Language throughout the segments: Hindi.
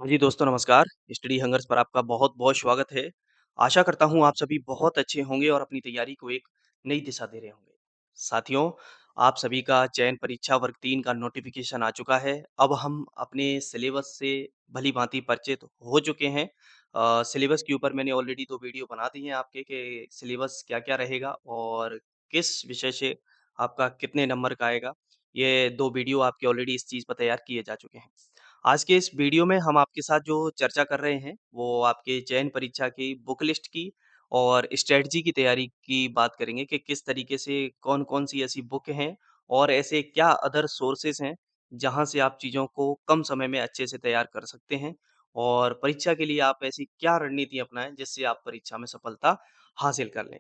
हाँ जी, दोस्तों नमस्कार। स्टडी हंगर्स पर आपका बहुत-बहुत स्वागत है। आशा करता हूँ आप सभी बहुत अच्छे होंगे और अपनी तैयारी को एक नई दिशा दे रहे होंगे। साथियों, आप सभी का चयन परीक्षा वर्ग 3 का नोटिफ़िकेशन आ चुका है। अब हम अपने सिलेबस से भली-भाँति परिचित हो चुके हैं। सिलेबस के ऊपर मैंने ऑलरेडी 2 वीडियो बना दी हैं आपके कि सिलेबस क्या-क्या रहेगा और किस विषय से आपका कितने नंबर का आएगा। ये 2 वीडियो आपके ऑलरेडी इस चीज़ पर तैयार किए जा चुके हैं। आज के इस वीडियो में हम आपके साथ जो चर्चा कर रहे हैं, वो आपके चयन परीक्षा की बुक लिस्ट की और स्ट्रैटेजी की तैयारी की बात करेंगे कि किस तरीके से कौन-कौन सी ऐसी बुक हैं और ऐसे क्या अदर सोर्सेज़ हैं, जहाँ से आप चीज़ों को कम समय में अच्छे से तैयार कर सकते हैं और परीक्षा के लिए आप ऐसी क्या रणनीति अपनाएँ, जिससे आप परीक्षा में सफलता हासिल कर लें।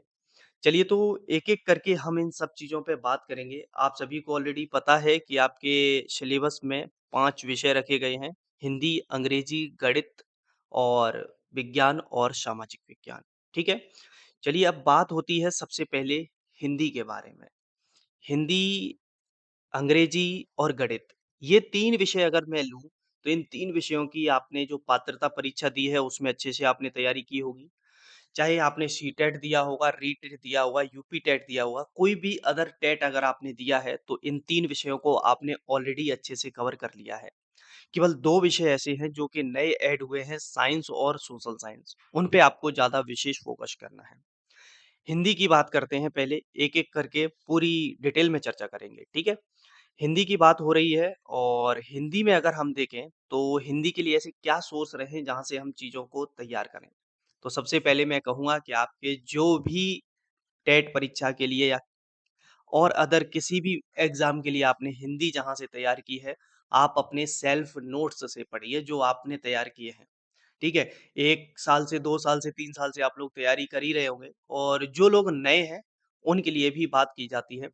चलिए तो एक-एक करके हम इन सब चीज़ों पे बात करेंगे। आप सभी को ऑलरेडी पता है कि आपके सिलेबस में 5 विषय रखे गए हैं, हिंदी, अंग्रेजी, गणित और विज्ञान और सामाजिक विज्ञान, ठीक है? चलिए अब बात होती है सबसे पहले हिंदी के बारे में। हिंदी, अंग्रेजी और गणित, ये 3 विषय अगर मैं लूँ, तो इन 3 विषयों की आपने जो पात्रता परीक्षा दी है, उसमें अच्छे से आपने तैयारी की होगी। चाहे आपने सीटेट दिया होगा, रीटेट दिया होगा, यूपी टेट दिया होगा, कोई भी अदर टेट अगर आपने दिया है, तो इन 3 विषयों को आपने ऑलरेडी अच्छे से कवर कर लिया है। केवल 2 विषय ऐसे हैं जो कि नए ऐड हुए हैं, साइंस और सोशल साइंस। उन पे आपको ज़्यादा विशेष फ़ोकस करना है। हिंदी की बात करते हैं पहले, एक-एक करके पूरी डिटेल में चर्चा करेंगे, ठीक है? हिंदी की बात हो रही है और हिंदी में अगर हम देखें, तो हिंदी के लिए ऐसे क्या सोर्स रहे हैं, जहाँ से हम चीज़ों को तैयार करें? तो सबसे पहले मैं कहूँगा कि आपके जो भी टेट परीक्षा के लिए या और अदर किसी भी एग्ज़ाम के लिए आपने हिंदी जहाँ से तैयार की है, आप अपने सेल्फ नोट्स से पढ़िए जो आपने तैयार किए हैं। ठीक है? 1 साल से 2 साल से 3 साल से आप लोग तैयारी कर ही रहे होंगे और जो लोग नए हैं, उनके लिए भी बात की जाती है।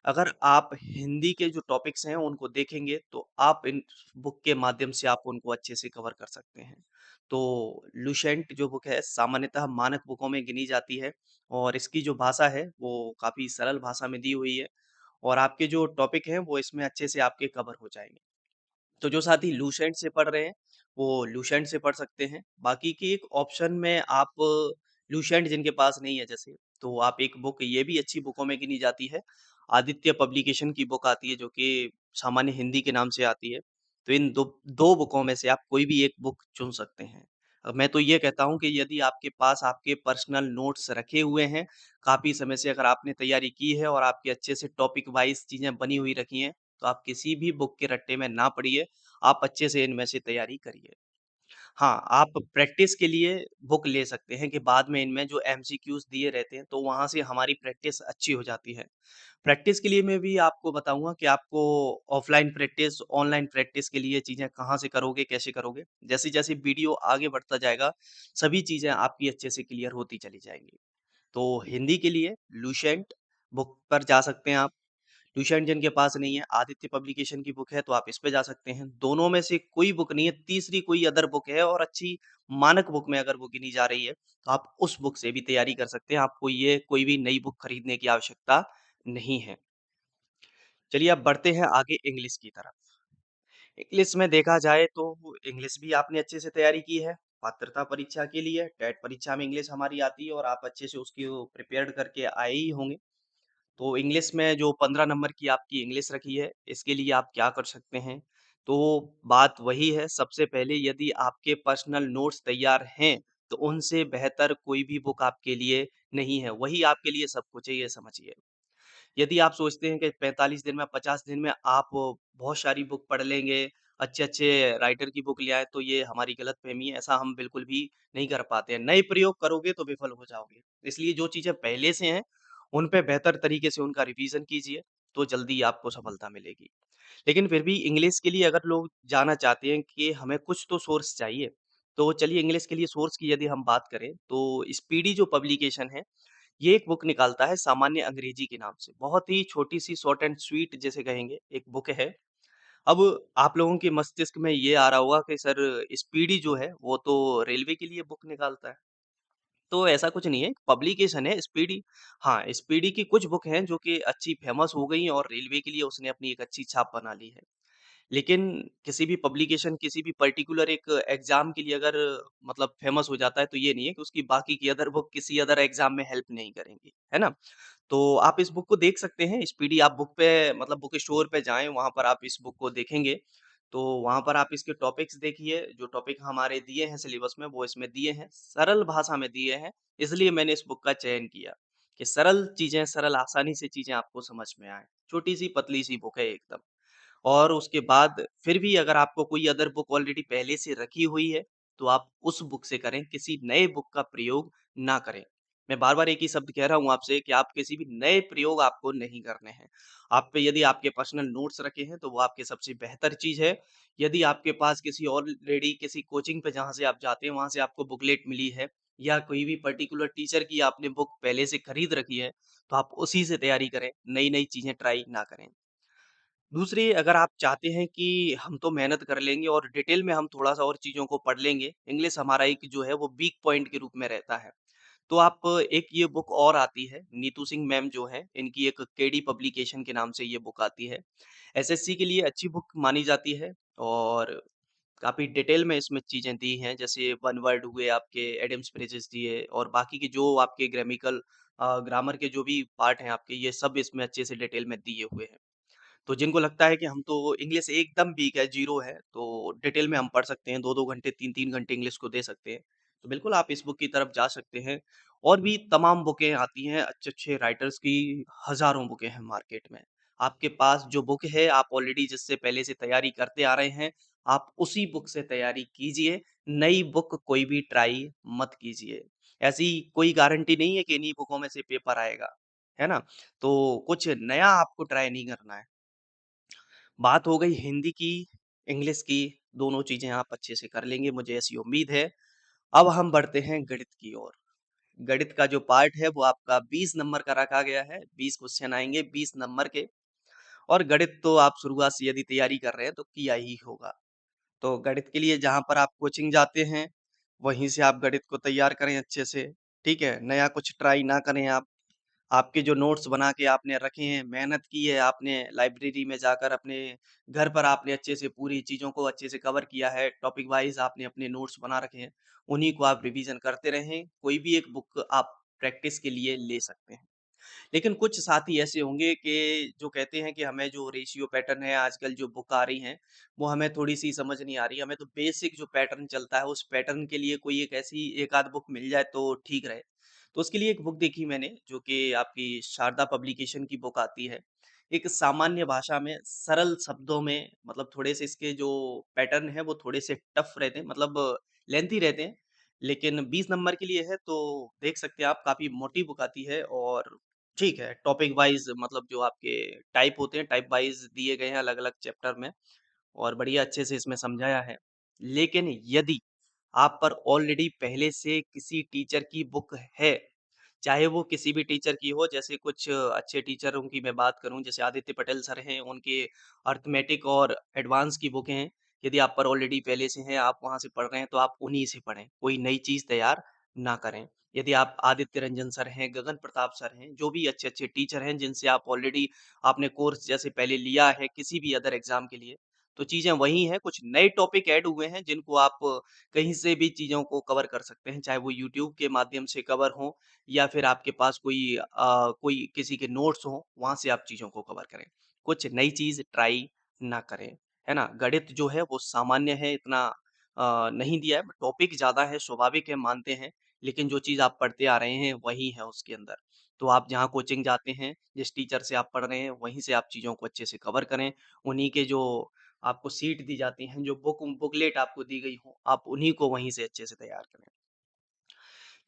अगर आप हिंदी के जो टॉपिक्स हैं उनको देखेंगे तो आप इन बुक के माध्यम से आप उनको अच्छे से कवर कर सकते हैं। तो लुसेंट जो बुक है सामान्यतः मानक बुकों में गिनी जाती है और इसकी जो भाषा है वो काफ़ी सरल भाषा में दी हुई है और आपके जो टॉपिक हैं वो इसमें अच्छे से आपके कवर हो जाएँगे। तो जो साथी लुसेंट से पढ़ रहे हैं, वो लुसेंट से पढ़ सकते हैं। बाकी की एक ऑप्शन में आप लुसेंट जिनके पास नहीं है जैसे, तो आप एक बुक ये भी अच्छी बुकों में गिनी जाती है। आदित्य पब्लिकेशन की बुक आती है जो कि सामान्य हिंदी के नाम से आती है। तो इन 2 बुकों में से आप कोई भी एक बुक चुन सकते हैं। मैं तो ये कहता हूँ कि यदि आपके पास आपके पर्सनल नोट्स रखे हुए हैं, काफ़ी समय से अगर आपने तैयारी की है और आपके अच्छे से टॉपिक वाइज़ चीज़ें बनी हुई रखी हैं, तो आप किसी भी बुक के रट्टे में ना पड़िए, आप अच्छे से इनमें से तैयारी करिए। हाँ, आप प्रैक्टिस के लिए बुक ले सकते हैं कि बाद में इनमें जो एमसीक्यूज़ दिए रहते हैं, तो वहाँ से हमारी प्रैक्टिस अच्छी हो जाती है। प्रैक्टिस के लिए मैं भी आपको बताऊँगा कि आपको ऑफ़लाइन प्रैक्टिस, ऑनलाइन प्रैक्टिस के लिए चीज़ें कहाँ से करोगे, कैसे करोगे। जैसे-जैसे वीडियो आगे बढ़ता जाएगा, सभी चीज़ें आपकी अच्छे से क्लियर होती चली जाएँगी। तो हिंदी के लिए लुसेंट बुक पर जा सकते हैं आप। ट्यूशन जिनके पास नहीं है, आदित्य पब्लिकेशन की बुक है तो आप इस पे जा सकते हैं। दोनों में से कोई बुक नहीं है, तीसरी कोई अदर बुक है और अच्छी मानक बुक में अगर वो गिनी जा रही है, तो आप उस बुक से भी तैयारी कर सकते हैं। आपको ये कोई भी नई बुक खरीदने की आवश्यकता नहीं है। चलिए अब बढ़ते हैं आगे इंग्लिश की तरफ। इंग्लिश में देखा जाए तो इंग्लिश भी आपने अच्छे से तैयारी की है, पात्रता परीक्षा के लिए, टेट परीक्षा में इंग्लिश हमारी आती है और आप अच्छे से उसकी प्रिपेयर्ड करके आए ही होंगे। तो इंग्लिश में जो 15 नंबर की आपकी इंग्लिश रखी है, इसके लिए आप क्या कर सकते हैं? तो बात वही है, सबसे पहले यदि आपके पर्सनल नोट्स तैयार हैं, तो उनसे बेहतर कोई भी बुक आपके लिए नहीं है। वही आपके लिए सब कुछ है, ये समझिए। यदि आप सोचते हैं कि 45 दिन में, 50 दिन में आप बहुत सारी बुक पढ़ लेंगे, अच्छे-अच्छे राइटर की बुक ले आएँ, तो ये हमारी गलतफ़हमी है, ऐसा हम बिल्कुल भी नहीं कर पाते हैं। नए प्रयोग करोगे तो विफल हो जाओगे। इसलिए जो चीज़ें पहले से हैं, उन पे बेहतर तरीके से उनका रिवीज़न कीजिए, तो जल्दी आपको सफलता मिलेगी। लेकिन फिर भी इंग्लिश के लिए अगर लोग जाना चाहते हैं कि हमें कुछ तो सोर्स चाहिए, तो चलिए इंग्लिश के लिए सोर्स की यदि हम बात करें, तो स्पीडी जो पब्लिकेशन है, ये एक बुक निकालता है सामान्य अंग्रेजी के नाम से। बहुत ही छोटी-सी शॉर्ट एंड स्वीट जिसे कहेंगे, एक बुक है। अब आप लोगों के मस्तिष्क में ये आ रहा होगा कि सर स्पीडी जो है, वो तो रेलवे के लिए बुक निकालता है। तो ऐसा कुछ नहीं है, पब्लिकेशन है स्पीडी। हाँ, स्पीडी की कुछ बुक हैं जो कि अच्छी फ़ेमस हो गई हैं और रेलवे के लिए उसने अपनी एक अच्छी छाप बना ली है। लेकिन किसी भी पब्लिकेशन, किसी भी पर्टिकुलर एक एग्ज़ाम के लिए अगर मतलब फ़ेमस हो जाता है, तो ये नहीं है कि उसकी बाकी की अदर बुक किसी अदर एग्ज़ाम में हेल्प नहीं करेंगी, है ना? तो आप इस बुक को देख सकते हैं, स्पीडी आप बुक पे मतलब बुक स्टोर पे जाएँ, वहाँ पर आप इस बुक को देखेंगे। तो वहाँ पर आप इसके टॉपिक्स देखिए, जो टॉपिक हमारे दिए हैं सिलेबस में, वो इसमें दिए हैं, सरल भाषा में दिए हैं, इसलिए मैंने इस बुक का चयन किया, कि सरल चीज़ें, सरल आसानी से चीज़ें आपको समझ में आएँ। छोटी-सी, पतली-सी बुक है एकदम। और उसके बाद फिर भी अगर आपको कोई अदर बुक ऑलरेडी पहले से रखी हुई है, तो आप उस बुक से करें, किसी नए बुक का प्रयोग ना करें। मैं बार-बार एक ही शब्द कह रहा हूँ आपसे कि आप किसी भी नए प्रयोग आपको नहीं करने हैं। आप पे यदि आपके पर्सनल नोट्स रखे हैं, तो वो आपके सबसे बेहतर चीज़ है। यदि आपके पास किसी ऑलरेडी किसी कोचिंग पे जहाँ से आप जाते हैं, वहाँ से आपको बुकलेट मिली है या कोई भी पर्टिकुलर टीचर की आपने बुक पहले से खरीद रखी है, तो आप उसी से तैयारी करें, नई-नई चीज़ें ट्राई ना करें। दूसरी अगर आप चाहते हैं कि हम तो मेहनत कर लेंगे और डिटेल में हम थोड़ा-सा और चीज़ों को पढ़ लेंगे, इंग्लिश हमारा एक जो है वो वीक पॉइंट के रूप में रहता है। तो आप एक ये बुक और आती है, नीतू सिंह मैम जो हैं, इनकी एक केडी पब्लिकेशन के नाम से ये बुक आती है। एसएससी के लिए अच्छी बुक मानी जाती है और काफ़ी डिटेल में इसमें चीज़ें दी हैं, जैसे वन वर्ड हुए आपके, एडम्स फ्रेजेस दिए और बाकी के जो आपके ग्रामर के जो भी पार्ट हैं आपके, ये सब इसमें अच्छे से डिटेल में दिए हुए हैं। तो जिनको लगता है कि हम तो इंग्लिश एकदम वीक है, ज़ीरो है, तो डिटेल में हम पढ़ सकते हैं, 2-2 घंटे, 3-3 घंटे इंग्लिश को दे सकते हैं। तो बिल्कुल आप इस बुक की तरफ जा सकते हैं और भी तमाम बुकें आती हैं, अच्छे-अच्छे राइटर्स की हज़ारों बुकें हैं मार्केट में। आपके पास जो बुक है, आप ऑलरेडी जिससे पहले से तैयारी करते आ रहे हैं, आप उसी बुक से तैयारी कीजिए, नई बुक कोई भी ट्राई मत कीजिए। ऐसी कोई गारंटी नहीं है कि इन्हीं बुकों में से पेपर आएगा, है ना? तो कुछ नया आपको ट्राई नहीं करना है। बात हो गई हिंदी की, इंग्लिश की, दोनों चीज़ें आप अच्छे से कर लेंगे, मुझे ऐसी उम्मीद है। अब हम बढ़ते हैं गणित की ओर। गणित का जो पार्ट है वो आपका 20 नंबर का रखा गया है, 20 क्वेश्चन आएँगे 20 नंबर के और गणित तो आप शुरुआत से यदि तैयारी कर रहे हैं तो किया ही होगा। तो गणित के लिए जहाँ पर आप कोचिंग जाते हैं, वहीं से आप गणित को तैयार करें अच्छे से, ठीक है? नया कुछ ट्राई ना करें आप। आपके जो नोट्स बना के आपने रखे हैं, मेहनत की है आपने लाइब्रेरी में जाकर अपने घर पर आपने अच्छे से पूरी चीज़ों को अच्छे से कवर किया है, टॉपिक वाइज़ आपने अपने नोट्स बना रखे हैं, उन्हीं को आप रिवीज़न करते रहें, कोई भी एक बुक आप प्रैक्टिस के लिए ले सकते हैं। लेकिन कुछ साथी ऐसे होंगे कि जो कहते हैं कि हमें जो रेशियो पैटर्न है आजकल जो बुक आ रही हैं, वो हमें थोड़ी-सी समझ नहीं आ रही है, हमें तो बेसिक जो पैटर्न चलता है उस पैटर्न के लिए कोई एक ऐसी एक आध बुक मिल जाए तो ठीक रहे। तो उसके लिए एक बुक देखी मैंने जो कि आपकी शारदा पब्लिकेशन की बुक आती है। एक सामान्य भाषा में सरल शब्दों में मतलब थोड़े से इसके जो पैटर्न है वो थोड़े से टफ रहते हैं मतलब लेंथी रहते हैं। लेकिन 20 नंबर के लिए है तो देख सकते हैं आप काफ़ी मोटी बुक आती है और ठीक है, टॉपिक वाइज़ मतलब जो आपके टाइप होते हैं, टाइप वाइज़ दिए गए हैं अलग-अलग चैप्टर में और बढ़िया अच्छे से इसमें समझाया है। लेकिन यदि आप पर ऑलरेडी पहले से किसी टीचर की बुक है, चाहे वो किसी भी टीचर की हो, जैसे कुछ अच्छे टीचरों की मैं बात करूँ, जैसे आदित्य पटेल सर हैं, उनके अरिथमेटिक और एडवांस की बुकें हैं। यदि आप पर ऑलरेडी पहले से हैं, आप वहाँ से पढ़ रहे हैं, तो आप उन्हीं से पढ़ें, कोई नई चीज़ तैयार ना करें। यदि आप आदित्य रंजन सर हैं, गगन प्रताप सर हैं, जो भी अच्छे-अच्छे टीचर हैं, जिनसे आप ऑलरेडी आपने कोर्स जैसे पहले लिया है किसी भी अदर एग्ज़ाम के लिए, तो चीज़ें वही हैं, कुछ नए टॉपिक ऐड हुए हैं, जिनको आप कहीं से भी चीज़ों को कवर कर सकते हैं, चाहे वो यूट्यूब के माध्यम से कवर हों या फिर आपके पास कोई किसी के नोट्स हों, वहाँ से आप चीज़ों को कवर करें। कुछ नई चीज़ ट्राई ना करें, है ना? गणित जो है वो सामान्य है, इतना नहीं दिया है, टॉपिक ज़्यादा है, स्वाभाविक है, मानते हैं, लेकिन जो चीज़ आप पढ़ते आ रहे हैं, वही है उसके अंदर। तो आप जहाँ कोचिंग जाते हैं, जिस टीचर से आप पढ़ रहे हैं, वहीं से आप चीज़ों को अच्छे से कवर करें। उन्हीं के जो आपको सीट दी जाती हैं, जो बुकलेट आपको दी गई हो, आप उन्हीं को वहीं से अच्छे से तैयार करें।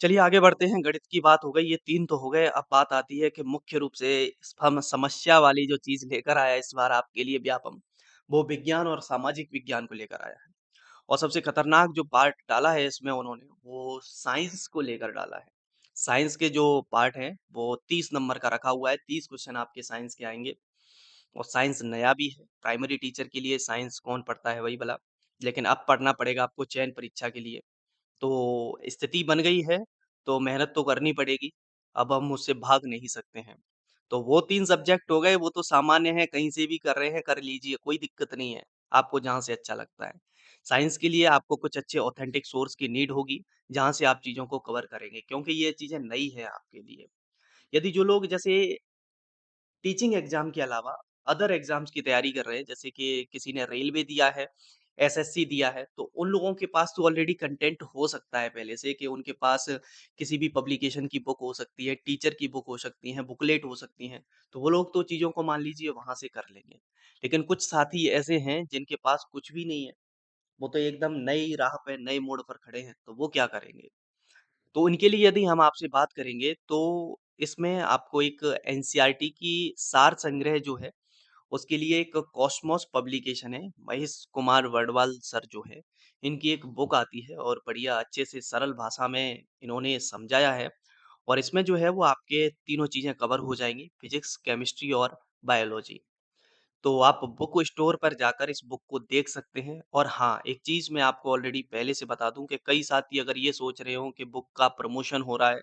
चलिए आगे बढ़ते हैं, गणित की बात हो गई, ये 3 तो हो गए, अब बात आती है कि मुख्य रूप से हम समस्या वाली जो चीज़ लेकर आया है इस बार आपके लिए व्यापम, वो विज्ञान और सामाजिक विज्ञान को लेकर आया है। और सबसे खतरनाक जो पार्ट डाला है इसमें उन्होंने, वो साइंस को लेकर डाला है। साइंस के जो पार्ट हैं, वो 30 नंबर का रखा हुआ है, 30 क्वेश्चन आपके साइंस के आएँगे और साइंस नया भी है, प्राइमरी टीचर के लिए साइंस कौन पढ़ता है वही भला, लेकिन अब पढ़ना पड़ेगा आपको चयन परीक्षा के लिए। तो स्थिति बन गई है, तो मेहनत तो करनी पड़ेगी, अब हम उससे भाग नहीं सकते हैं। तो वो 3 सब्जेक्ट हो गए, वो तो सामान्य है, कहीं से भी कर रहे हैं, कर लीजिए, कोई दिक्कत नहीं है। आपको जहाँ से अच्छा लगता है। साइंस के लिए आपको कुछ अच्छे ऑथेंटिक सोर्स की नीड होगी, जहाँ से आप चीज़ों को कवर करेंगे क्योंकि ये चीज़ें नई है आपके लिए। यदि जो लोग जैसे टीचिंग एग्ज़ाम के अलावा अदर एग्ज़ाम्स की तैयारी कर रहे हैं, जैसे कि किसी ने रेलवे दिया है, एसएससी दिया है, तो उन लोगों के पास तो ऑलरेडी कंटेंट हो सकता है पहले से कि उनके पास किसी भी पब्लिकेशन की बुक हो सकती है, टीचर की बुक हो सकती हैं, बुकलेट हो सकती हैं, तो वो लोग तो चीज़ों को मान लीजिए वहाँ से कर लेंगे। लेकिन कुछ साथी ऐसे हैं जिनके पास कुछ भी नहीं है, वो तो एकदम नई राह पे, नए मोड़ पर खड़े हैं, तो वो क्या करेंगे? तो उनके लिए यदि हम आपसे बात करेंगे तो इसमें आपको एक एनसीईआरटी की सार संग्रह जो है, उसके लिए एक कॉस्मोस पब्लिकेशन है, महेश कुमार वर्डवाल सर जो है, इनकी एक बुक आती है और बढ़िया अच्छे से सरल भाषा में इन्होंने समझाया है और इसमें जो है वो आपके तीनों चीज़ें कवर हो जाएँगी, फिज़िक्स, केमिस्ट्री और बायोलॉजी। तो आप बुक स्टोर पर जाकर इस बुक को देख सकते हैं और हाँ, एक चीज़ मैं आपको ऑलरेडी पहले से बता दूँ कि कई साथी अगर ये सोच रहे हों कि बुक का प्रमोशन हो रहा है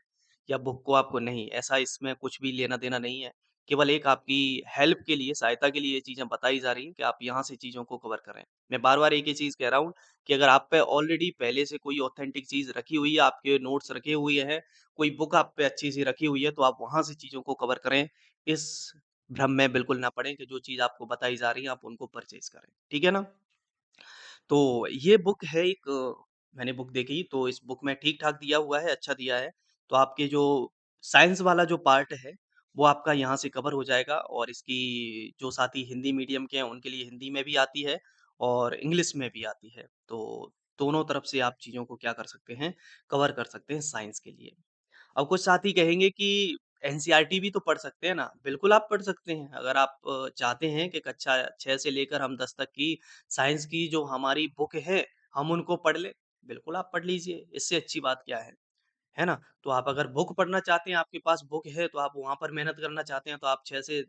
या बुक को आपको नहीं, ऐसा इसमें कुछ भी लेना-देना नहीं है। केवल एक आपकी हेल्प के लिए, सहायता के लिए ये चीज़ें बताई जा रही हैं कि आप यहाँ से चीज़ों को कवर करें। मैं बार-बार एक ही चीज़ कह रहा हूँ कि अगर आप पे ऑलरेडी पहले से कोई ऑथेंटिक चीज़ रखी हुई है, आपके नोट्स रखे हुए हैं, कोई बुक आप पे अच्छी-सी रखी हुई है, तो आप वहाँ से चीज़ों को कवर करें। इस भ्रम में बिल्कुल ना पड़ें कि जो चीज़ आपको बताई जा रही है आप उनको परचेज़ करें, ठीक है ना? तो ये बुक है एक मैंने बुक देखी तो इस बुक में ठीक-ठाक दिया हुआ है, अच्छा दिया है। तो आपके जो साइंस वाला जो पार्ट है, वो आपका यहाँ से कवर हो जाएगा और इसकी जो साथी हिंदी मीडियम के हैं उनके लिए हिंदी में भी आती है और इंग्लिश में भी आती है। तो दोनों तरफ से आप चीज़ों को क्या कर सकते हैं, कवर कर सकते हैं साइंस के लिए। अब कुछ साथी कहेंगे कि एनसीईआरटी भी तो पढ़ सकते हैं ना? बिल्कुल आप पढ़ सकते हैं। अगर आप चाहते हैं कि कक्षा 6 से लेकर हम 10 तक की साइंस की जो हमारी बुक है, हम उनको पढ़ लें, बिल्कुल आप पढ़ लीजिए, इससे अच्छी बात क्या है ना? तो आप अगर बुक पढ़ना चाहते हैं, आपके पास बुक है, तो आप वहाँ पर मेहनत करना चाहते हैं, तो आप 6 से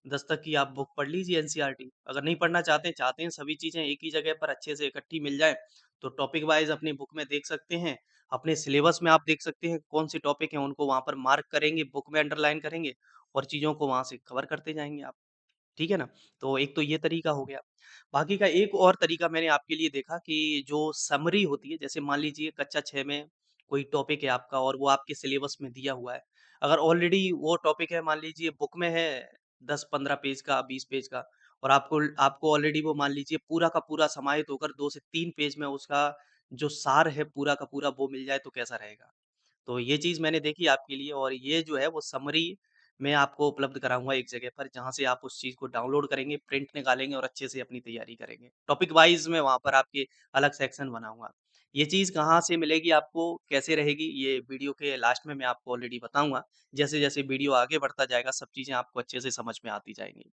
10 तक की आप बुक पढ़ लीजिए एनसीईआरटी। अगर नहीं पढ़ना चाहते, चाहते हैं सभी चीज़ें एक ही जगह पर अच्छे से इकट्ठी मिल जाएँ, तो टॉपिक वाइज़ अपनी बुक में देख सकते हैं। अपने सिलेबस में आप देख सकते हैं कौन से टॉपिक हैं, उनको वहाँ पर मार्क करेंगे, बुक में अंडरलाइन करेंगे और चीज़ों को वहाँ से कवर करते जाएँगे आप। ठीक है ना? तो एक तो ये तरीका हो गया। बाकी का एक और तरीका मैंने आपके लिए देखा कि जो समरी होती है, जैसे मान लीजिए कक्षा 6 में कोई टॉपिक है आपका और वो आपके सिलेबस में दिया हुआ है। अगर ऑलरेडी वो टॉपिक है मान लीजिए बुक में है 10-15 पेज का, 20 पेज का और आपको आपको ऑलरेडी वो मान लीजिए पूरा का पूरा समाहित होकर 2 से 3 पेज में उसका जो सार है पूरा का पूरा वो मिल जाए तो कैसा रहेगा? तो ये चीज़ मैंने देखी आपके लिए और ये जो है वो समरी मैं आपको उपलब्ध कराऊँगा एक जगह पर जहाँ से आप उस चीज़ को डाउनलोड करेंगे, प्रिंट निकालेंगे और अच्छे से अपनी तैयारी करेंगे। टॉपिक वाइज़ मैं वहाँ पर आपके अलग सेक्शन बनाऊँगा। ये चीज़ कहाँ से मिलेगी आपको, कैसे रहेगी, ये वीडियो के लास्ट में मैं आपको ऑलरेडी बताऊँगा। जैसे-जैसे वीडियो आगे बढ़ता जाएगा, सब चीज़ें आपको अच्छे से समझ में आती जाएँगी।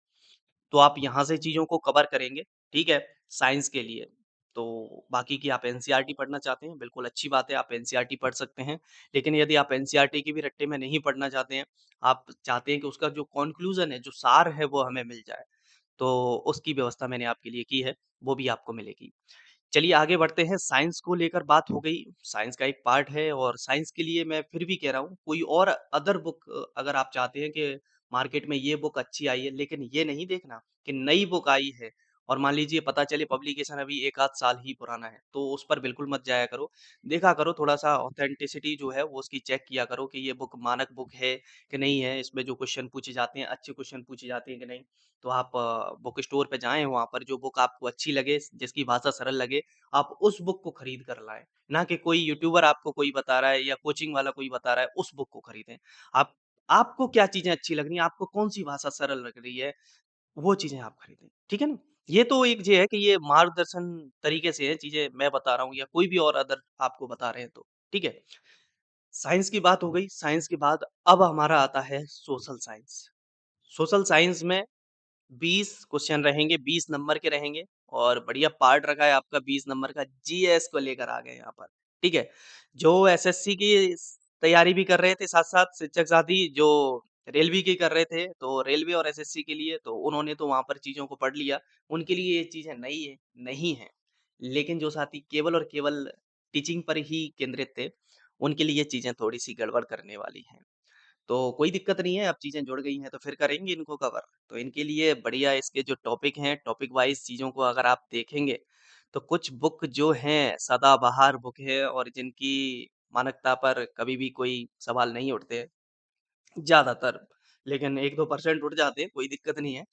तो आप यहाँ से चीज़ों को कवर करेंगे, ठीक है? साइंस के लिए। तो बाकी की आप एनसीईआरटी पढ़ना चाहते हैं, बिल्कुल अच्छी बात है, आप एनसीईआरटी पढ़ सकते हैं। लेकिन यदि आप एनसीईआरटी के भी रट्टे में नहीं पढ़ना चाहते हैं, आप चाहते हैं कि उसका जो कॉन्क्लूज़न है, जो सार है, वो हमें मिल जाए, तो उसकी व्यवस्था मैंने आपके लिए की है, वो भी आपको मिलेगी। चलिए आगे बढ़ते हैं, साइंस को लेकर बात हो गई, साइंस का एक पार्ट है और साइंस के लिए मैं फिर भी कह रहा हूँ, कोई और अदर बुक अगर आप चाहते हैं कि मार्केट में ये बुक अच्छी आई है, लेकिन ये नहीं देखना कि नई बुक आई है और मान लीजिए पता चले पब्लिकेशन अभी 1 आध साल ही पुराना है, तो उस पर बिल्कुल मत जाया करो। देखा करो थोड़ा-सा ऑथेंटिसिटी जो है वो उसकी चेक किया करो कि ये बुक मानक बुक है कि नहीं है, इसमें जो क्वेश्चन पूछे जाते हैं, अच्छे क्वेश्चन पूछे जाते हैं कि नहीं। तो आप बुक स्टोर पे जाएँ, वहाँ पर जो बुक आपको अच्छी लगे, जिसकी भाषा सरल लगे, आप उस बुक को खरीद कर लाएँ। ना कि कोई यूट्यूबर आपको कोई बता रहा है या कोचिंग वाला कोई बता रहा है, उस बुक को खरीदें। आप आपको क्या चीज़ें अच्छी लग रही हैं, आपको कौन-सी भाषा सरल लग रही है, वो चीज़ें आप खरीदें। ठीक है ना? ये तो एक ये है कि ये मार्गदर्शन तरीके से है चीज़ें मैं बता रहा हूँ या कोई भी और अदर आपको बता रहे हैं तो, ठीक है? साइंस की बात हो गई, साइंस के बाद अब हमारा आता है सोशल साइंस। सोशल साइंस में 20 क्वेश्चन रहेंगे, 20 नंबर के रहेंगे और बढ़िया पार्ट रखा है आपका 20 नंबर का जीएस को लेकर आ गए यहाँ पर, ठीक है? जो एसएससी की तैयारी भी कर रहे थे साथ-साथ शिक्षक साथी जो रेलवे की कर रहे थे, तो रेलवे और एसएससी के लिए तो उन्होंने तो वहाँ पर चीज़ों को पढ़ लिया, उनके लिए ये चीज़ें नहीं हैं। लेकिन जो साथी केवल और केवल टीचिंग पर ही केंद्रित थे, उनके लिए ये चीज़ें थोड़ी-सी गड़बड़ करने वाली हैं। तो कोई दिक्कत नहीं है, अब चीज़ें जुड़ गई हैं तो फिर करेंगे इनको कवर। तो इनके लिए बढ़िया इसके जो टॉपिक हैं, टॉपिक वाइज़ चीज़ों को अगर आप देखेंगे, तो कुछ बुक जो हैं सदाबहार बुक है और जिनकी मानकता पर कभी भी कोई सवाल नहीं उठते हैं, ज़्यादातर। लेकिन 1-2% उठ जाते हैं, कोई दिक्कत नहीं है।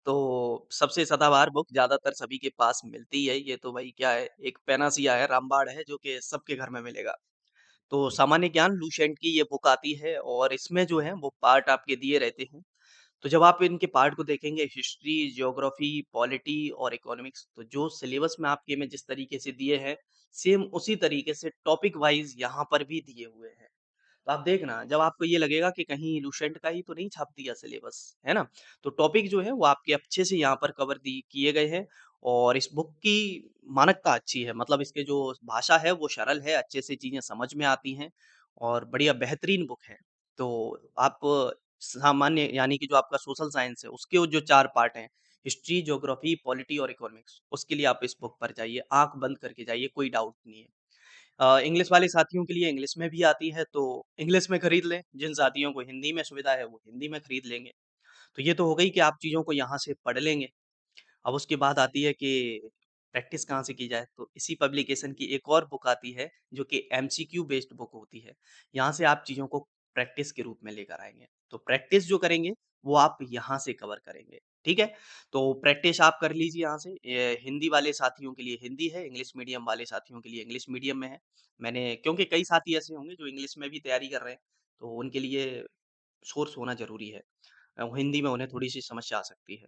तो सबसे सदाबहार बुक ज़्यादातर सभी के पास मिलती है, ये तो भाई क्या है, एक पैनासिया है, रामबाण है, जो कि सबके घर में मिलेगा। तो सामान्य ज्ञान लुसेंट की ये बुक आती है और इसमें जो है वो पार्ट आपके दिए रहते हैं। तो जब आप इनके पार्ट को देखेंगे हिस्ट्री, ज्योग्राफी, पॉलिटी और इकोनॉमिक्स तो जो सिलेबस में आपके में जिस तरीके से दिए हैं, सेम उसी तरीके से टॉपिक वाइज़ यहाँ पर भी दिए हुए हैं। तो आप देखना जब आपको ये लगेगा कि कहीं लुसेंट का ही तो नहीं छाप दिया सिलेबस, है ना? तो टॉपिक जो है वो आपके अच्छे से यहाँ पर कवर दी किए गए हैं और इस बुक की मानकता अच्छी है मतलब इसके जो भाषा है वो सरल है, अच्छे से चीज़ें समझ में आती हैं और बढ़िया बेहतरीन बुक है। तो आप सामान्य यानी कि जो आपका सोशल साइंस है उसके वो जो 4 पार्ट हैं, हिस्ट्री, ज्योग्राफी, पॉलिटी और इकोनॉमिक्स उसके लिए आप इस बुक पर जाइए, आँख बंद करके जाइए, कोई डाउट नहीं है। इंग्लिश वाले साथियों के लिए इंग्लिश में भी आती है तो इंग्लिश में खरीद लें, जिन साथियों को हिंदी में सुविधा है वो हिंदी में खरीद लेंगे। तो ये तो हो गई कि आप चीज़ों को यहाँ से पढ़ लेंगे। अब उसके बाद आती है कि प्रैक्टिस कहाँ से की जाए, तो इसी पब्लिकेशन की एक और बुक आती है जो कि एमसीक्यू बेस्ड बुक होती है। यहाँ से आप चीज़ों को प्रैक्टिस के रूप में लेकर आएँगे। तो प्रैक्टिस जो करेंगे वो आप यहाँ से कवर करेंगे, ठीक है? तो प्रैक्टिस आप कर लीजिए यहाँ से। ये हिंदी वाले साथियों के लिए हिंदी है, इंग्लिश मीडियम वाले साथियों के लिए इंग्लिश मीडियम में है। मैंने क्योंकि कई साथी ऐसे होंगे जो इंग्लिश में भी तैयारी कर रहे हैं, तो उनके लिए सोर्स होना ज़रूरी है। हिंदी में उन्हें थोड़ी-सी समस्या आ सकती है।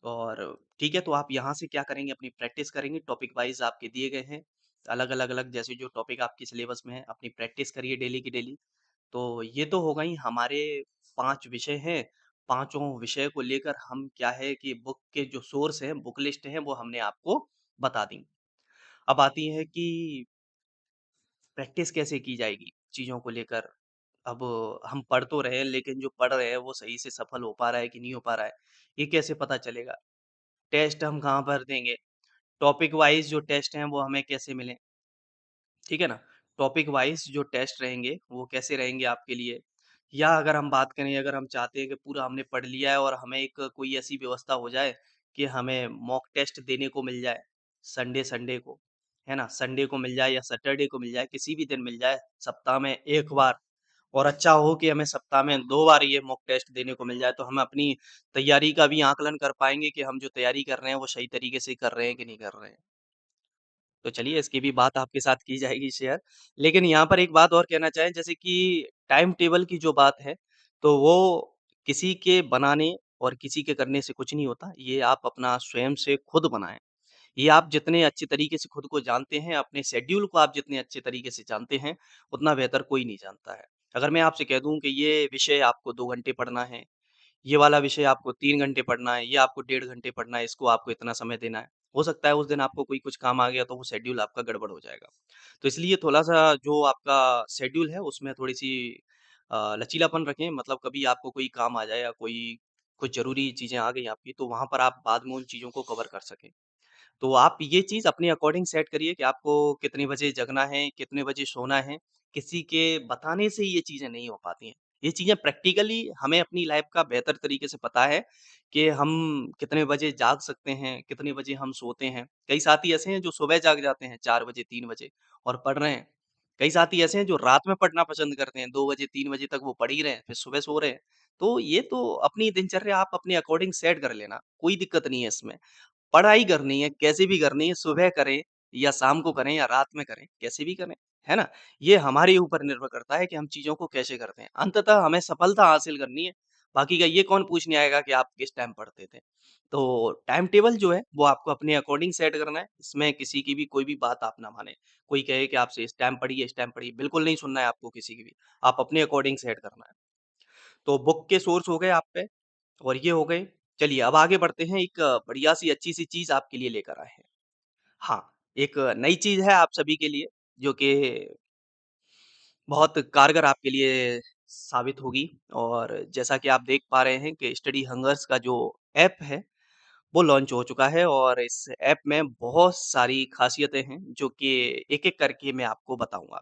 और ठीक है, तो आप यहाँ से क्या करेंगे अपनी प्रैक्टिस करेंगे, टॉपिक वाइज़ आपके दिए गए हैं। अलग-अलग अलग जैसे जो टॉपिक आपके सिलेबस में है, अपनी प्रैक्टिस करिए डेली की डेली। तो ये तो हो गई हमारे 5 विषय हैं, पाँचों विषय को लेकर हम क्या है कि बुक के जो सोर्स हैं, बुक लिस्ट है, वो हमने आपको बता दी। अब आती है कि प्रैक्टिस कैसे की जाएगी चीज़ों को लेकर। अब हम पढ़ तो रहे हैं, लेकिन जो पढ़ रहे हैं वो सही से सफल हो पा रहा है कि नहीं हो पा रहा है, ये कैसे पता चलेगा? टेस्ट हम कहाँ पर देंगे? टॉपिक वाइज़ जो टेस्ट हैं वो हमें कैसे मिलें? ठीक है ना? टॉपिक वाइज़ जो टेस्ट रहेंगे, वो कैसे रहेंगे आपके लिए? या अगर हम बात करें, अगर हम चाहते हैं कि पूरा हमने पढ़ लिया है और हमें एक कोई ऐसी व्यवस्था हो जाए कि हमें मॉक टेस्ट देने को मिल जाए, संडे-संडे को, है ना? संडे को मिल जाए या सैटरडे को मिल जाए, किसी भी दिन मिल जाए, सप्ताह में 1 बार और अच्छा हो कि हमें सप्ताह में 2 बार ये मॉक टेस्ट देने को मिल जाए, तो हम अपनी तैयारी का भी आकलन कर पाएँगे कि हम जो तैयारी कर रहे हैं, वो सही तरीके से कर रहे हैं कि नहीं कर रहे हैं। तो चलिए इसकी भी बात आपके साथ की जाएगी शेयर। लेकिन यहाँ पर एक बात और कहना चाहें जैसे कि टाइम टेबल की जो बात है, तो वो किसी के बनाने और किसी के करने से कुछ नहीं होता। ये आप अपना स्वयं से खुद बनाएँ। ये आप जितने अच्छे तरीके से खुद को जानते हैं, अपने शेड्यूल को आप जितने अच्छे तरीके से जानते हैं, उतना बेहतर कोई नहीं जानता है। अगर मैं आपसे कह दूँ कि ये विषय आपको 2 घंटे पढ़ना है, ये वाला विषय आपको 3 घंटे पढ़ना है, ये आपको 1.5 घंटे पढ़ना है, इसको आपको इतना समय देना है। हो सकता है उस दिन आपको कोई कुछ काम आ गया तो वो शेड्यूल आपका गड़बड़ हो जाएगा। तो इसलिए थोड़ा-सा जो आपका शेड्यूल है उसमें थोड़ी-सी लचीलापन रखें मतलब कभी आपको कोई काम आ जाए या कोई कुछ ज़रूरी चीज़ें आ गई आपकी तो वहाँ पर आप बाद में उन चीज़ों को कवर कर सकें। तो आप ये चीज़ अपने अकॉर्डिंग सेट करिए कि आपको कितने बजे जगना है, कितने बजे सोना है। किसी के बताने से ये चीज़ें नहीं हो पाती हैं। ये चीज़ें प्रैक्टिकली हमें अपनी लाइफ़ का बेहतर तरीके से पता है कि हम कितने बजे जाग सकते हैं, कितने बजे हम सोते हैं। कई साथी ऐसे हैं जो सुबह जाग जाते हैं 4 बजे, 3 बजे और पढ़ रहे हैं। कई साथी ऐसे हैं जो रात में पढ़ना पसंद करते हैं, 2 बजे, 3 बजे तक वो पढ़ ही रहे हैं, फिर सुबह सो रहे हैं। तो ये तो अपनी दिनचर्या आप अपने अकॉर्डिंग सेट कर लेना, कोई दिक्कत नहीं है इसमें। पढ़ाई करनी है, कैसे भी करनी है, सुबह करें या शाम को करें या रात में करें, कैसे भी करें, है ना? ये हमारे ऊपर निर्भर करता है कि हम चीज़ों को कैसे करते हैं। अंततः हमें सफलता हासिल करनी है, बाकी का ये कौन पूछने आएगा कि आप किस टाइम पढ़ते थे। तो टाइम टेबल जो है, वो आपको अपने अकॉर्डिंग सेट करना है, इसमें किसी की भी कोई भी बात आप ना मानें। कोई कहे कि आपसे इस टाइम पढ़िए, बिल्कुल नहीं सुनना है आपको किसी की भी, आप अपने अकॉर्डिंग सेट करना है। तो बुक के सोर्स हो गए आप पे और ये हो गए। चलिए अब आगे बढ़ते हैं, एक बढ़िया-सी अच्छी-सी चीज़ आपके लिए लेकर आए हैं। हाँ, एक नई चीज़ है आप सभी के लिए, जो कि बहुत कारगर आपके लिए साबित होगी और जैसा कि आप देख पा रहे हैं कि स्टडी हंगर्स का जो ऐप है, वो लॉन्च हो चुका है और इस ऐप में बहुत सारी ख़ासियतें हैं, जो कि एक-एक करके मैं आपको बताऊँगा।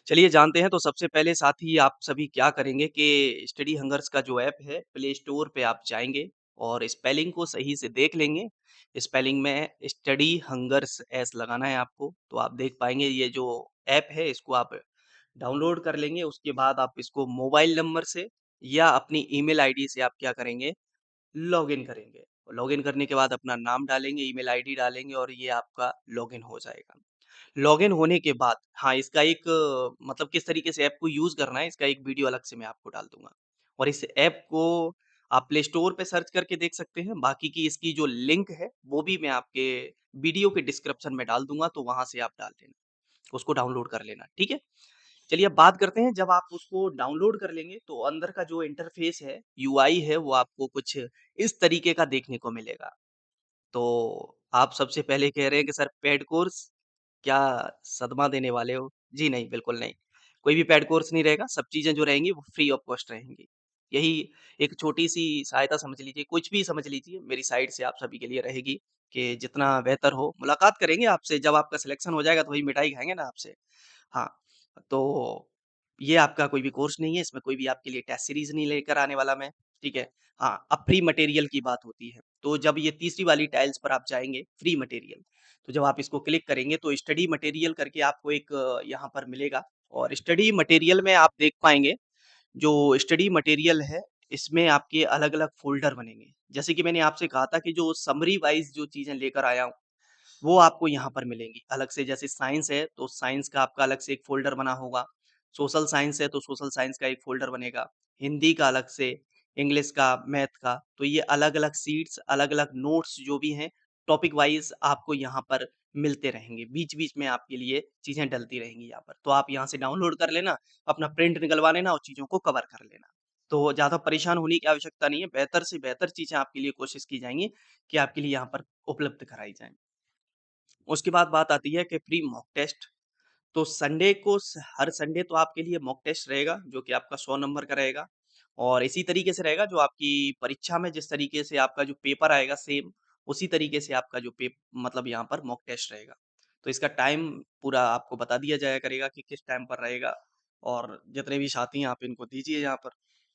चलिए जानते हैं तो सबसे पहले साथी आप सभी क्या करेंगे कि स्टडी हंगर्स का जो ऐप है प्ले स्टोर पे आप जाएँगे और स्पेलिंग को सही से देख लेंगे। स्पेलिंग में स्टडी हंगर्स एस लगाना है आपको, तो आप देख पाएँगे ये जो ऐप है इसको आप डाउनलोड कर लेंगे। उसके बाद आप इसको मोबाइल नंबर से या अपनी ईमेल आईडी से आप क्या करेंगे, लॉगिन करेंगे। लॉगिन करने के बाद अपना नाम डालेंगे, ईमेल आईडी डालेंगे और ये आपका लॉगिन हो जाएगा। लॉगिन होने के बाद हाँ, इसका एक मतलब किस तरीके से ऐप को यूज़ करना है, इसका एक वीडियो अलग से मैं आपको डाल दूँगा। और इस ऐप को आप प्ले स्टोर पे सर्च करके देख सकते हैं। बाकी की इसकी जो लिंक है, वो भी मैं आपके वीडियो के डिस्क्रिप्शन में डाल दूँगा, तो वहाँ से आप डाल लेना। उसको डाउनलोड कर लेना, ठीक है? चलिए अब बात करते हैं जब आप उसको डाउनलोड कर लेंगे, तो अंदर का जो इंटरफ़ेस है, यूआई है, वो आपको कुछ इस तरीके का देखने को मिलेगा। तो आप सबसे पहले कह रहे हैं कि सर पेड कोर्स, क्या सदमा देने वाले हो? जी नहीं, बिल्कुल नहीं। कोई भी पेड कोर्स नहीं रहेगा, सब चीज़ें जो रहेंगी वो फ्री ऑफ कॉस्ट रहेंगी। यही एक छोटी-सी सहायता समझ लीजिए, कुछ भी समझ लीजिए मेरी साइड से आप सभी के लिए रहेगी कि जितना बेहतर हो मुलाकात करेंगे आपसे, जब आपका सिलेक्शन हो जाएगा तो वही मिठाई खाएँगे ना आपसे। हाँ, तो ये आपका कोई भी कोर्स नहीं है, इसमें कोई भी आपके लिए टेस्ट सीरीज़ नहीं लेकर आने वाला मैं, ठीक है? हाँ, अब फ्री मटेरियल की बात होती है, तो जब ये तीसरी वाली टाइल्स पर आप जाएँगे, फ्री मटेरियल, तो जब आप इसको क्लिक करेंगे तो स्टडी मटेरियल करके आपको एक यहाँ पर मिलेगा और स्टडी मटेरियल में आप देख पाएँगे, जो स्टडी मटेरियल है, इसमें आपके अलग-अलग फ़ोल्डर बनेंगे। जैसे कि मैंने आपसे कहा था कि जो समरी वाइज़ जो चीज़ें लेकर आया हूँ, वो आपको यहाँ पर मिलेंगी। अलग से जैसे साइंस है, तो साइंस का आपका अलग से एक फ़ोल्डर बना होगा। सोशल साइंस है, तो सोशल साइंस का एक फ़ोल्डर बनेगा। हिंदी का अलग से, इंग्लिश का, मैथ का। तो ये अलग-अलग शीट्स, अलग-अलग नोट्स जो भी हैं, टॉपिक वाइज़ आपको यहाँ पर मिलते रहेंगे। बीच-बीच में आपके लिए चीज़ें डलती रहेंगी यहाँ पर। तो आप यहाँ से डाउनलोड कर लेना, अपना प्रिंट निकलवा लेना और चीज़ों को कवर कर लेना। तो ज़्यादा परेशान होने की आवश्यकता नहीं है। बेहतर से बेहतर चीज़ें आपके लिए कोशिश की जाएँगी कि आपके लिए यहाँ पर उपलब्ध कराई जाएँ। उसके बाद बात आती है कि प्री मॉक टेस्ट। तो संडे को हर संडे तो आपके लिए मॉक टेस्ट रहेगा जो कि आपका 100 नंबर का रहेगा और इसी तरीके से रहेगा जो आपकी परीक्षा में जिस तरीके से आपका जो पेपर आएगा सेम उसी तरीके से आपका जो मतलब यहाँ पर मॉक टेस्ट रहेगा। तो इसका टाइम पूरा आपको बता दिया जाया करेगा कि किस टाइम पर रहेगा और जितने भी साथी हैं आप इनको दीजिए यहाँ पर,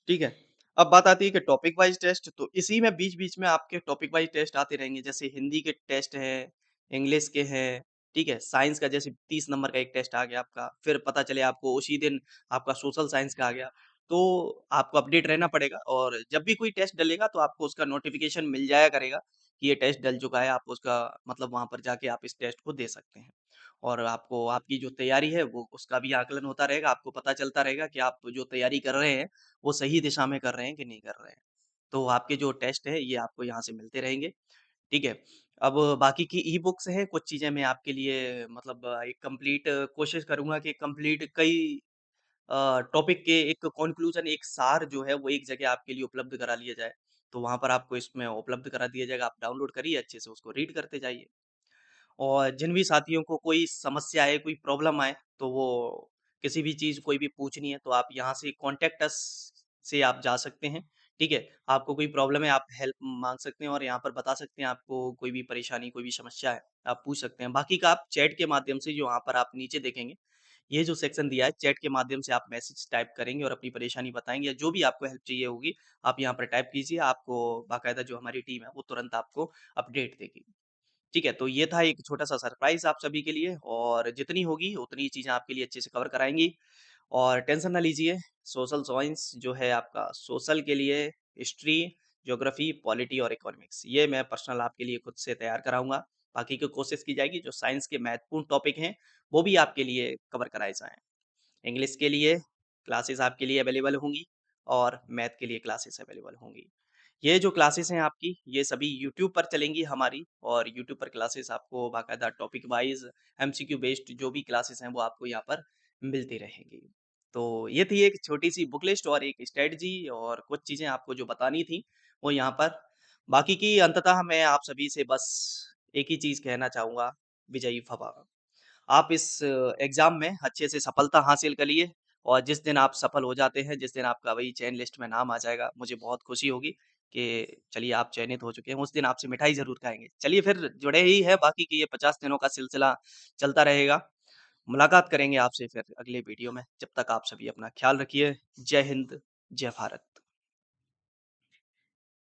ठीक है? अब बात आती है कि टॉपिक वाइज़ टेस्ट, तो इसी में बीच-बीच में आपके टॉपिक वाइज़ टेस्ट आते रहेंगे। जैसे हिंदी के टेस्ट हैं, इंग्लिश के हैं, ठीक है? साइंस का जैसे 30 नंबर का एक टेस्ट आ गया आपका, फिर पता चले आपको उसी दिन आपका सोशल साइंस का आ गया, तो आपको अपडेट रहना पड़ेगा और जब भी कोई टेस्ट डलेगा तो आपको उसका नोटिफ़िकेशन मिल जाया करेगा कि ये टेस्ट डल चुका है, आप उसका मतलब वहाँ पर जाके आप इस टेस्ट को दे सकते हैं। और आपको आपकी जो तैयारी है वो उसका भी आकलन होता रहेगा, आपको पता चलता रहेगा कि आप जो तैयारी कर रहे हैं, वो सही दिशा में कर रहे हैं कि नहीं कर रहे हैं। तो आपके जो टेस्ट है ये आपको यहाँ से मिलते रहेंगे। ठीक है। अब बाकी की ई-बुक्स हैं, कुछ चीज़ें मैं आपके लिए मतलब एक कंप्लीट कोशिश करूँगा कि कंप्लीट कई टॉपिक के एक कॉन्क्लूज़न, एक सार जो है वो एक जगह आपके लिए उपलब्ध करा लिया जाए। तो वहाँ पर आपको इसमें उपलब्ध करा दिया जाएगा, आप डाउनलोड करिए, अच्छे से उसको रीड करते जाइए। और जिन भी साथियों को कोई समस्या आए, कोई प्रॉब्लम आए, तो वो किसी भी चीज़ कोई भी पूछनी है, तो आप यहाँ से कॉन्टैक्ट अस से आप जा सकते हैं, ठीक है? आपको कोई प्रॉब्लम है, आप हेल्प माँग सकते हैं और यहाँ पर बता सकते हैं आपको कोई भी परेशानी, कोई भी समस्या है, आप पूछ सकते हैं। बाकी का आप चैट के माध्यम से जो यहाँ पर आप नीचे देखेंगे, ये जो सेक्शन दिया है, चैट के माध्यम से आप मैसेज टाइप करेंगे और अपनी परेशानी बताएँगे या जो भी आपको हेल्प चाहिए होगी, आप यहाँ पर टाइप कीजिए, आपको बाकायदा जो हमारी टीम है, वो तुरंत आपको अपडेट देगी। ठीक है, तो ये था एक छोटा-सा सरप्राइज़ आप सभी के लिए और जितनी होगी उतनी चीज़ें आपके लिए अच्छे से कवर कराएँगी और टेंशन ना लीजिए, सोशल साइंस जो है आपका सोशल के लिए हिस्ट्री, ज्योग्राफी, पॉलिटी और इकोनॉमिक्स ये मैं पर्सनल आपके लिए खुद से तैयार कराऊँगा। बाकी की कोशिश की जाएगी जो साइंस के महत्वपूर्ण टॉपिक हैं, वो भी आपके लिए कवर कराए जाएँ। इंग्लिश के लिए क्लासेस आपके लिए अवेलेबल होंगी और मैथ के लिए क्लासेस अवेलेबल होंगी। ये जो क्लासेस हैं आपकी, ये सभी यूट्यूब पर चलेंगी हमारी और यूट्यूब पर क्लासेस आपको बाकायदा टॉपिक वाइज़ एमसीक्यू बेस्ड जो भी क्लासेस हैं, वो आपको यहाँ पर मिलती रहेंगी। तो ये थी एक छोटी-सी बुक लिस्ट और एक स्ट्रैटेजी और कुछ चीज़ें आपको जो बतानी थी, वो यहाँ पर। बाकी की अंततः मैं आप सभी से बस एक ही चीज़ कहना चाहूँगा, विजयी भव। आप इस एग्ज़ाम में अच्छे से सफलता हासिल करिए और जिस दिन आप सफल हो जाते हैं, जिस दिन आपका वही चयन लिस्ट में नाम आ जाएगा, मुझे बहुत खुशी होगी कि चलिए आप चयनित हो चुके हैं, उस दिन आपसे मिठाई ज़रूर खाएँगे। चलिए फिर जुड़े ही हैं, बाकी के ये 50 दिनों का सिलसिला चलता रहेगा। मुलाकात करेंगे आपसे फिर अगले वीडियो में। जब तक आप सभी अपना ख़्याल रखिए। जय हिंद, जय भारत।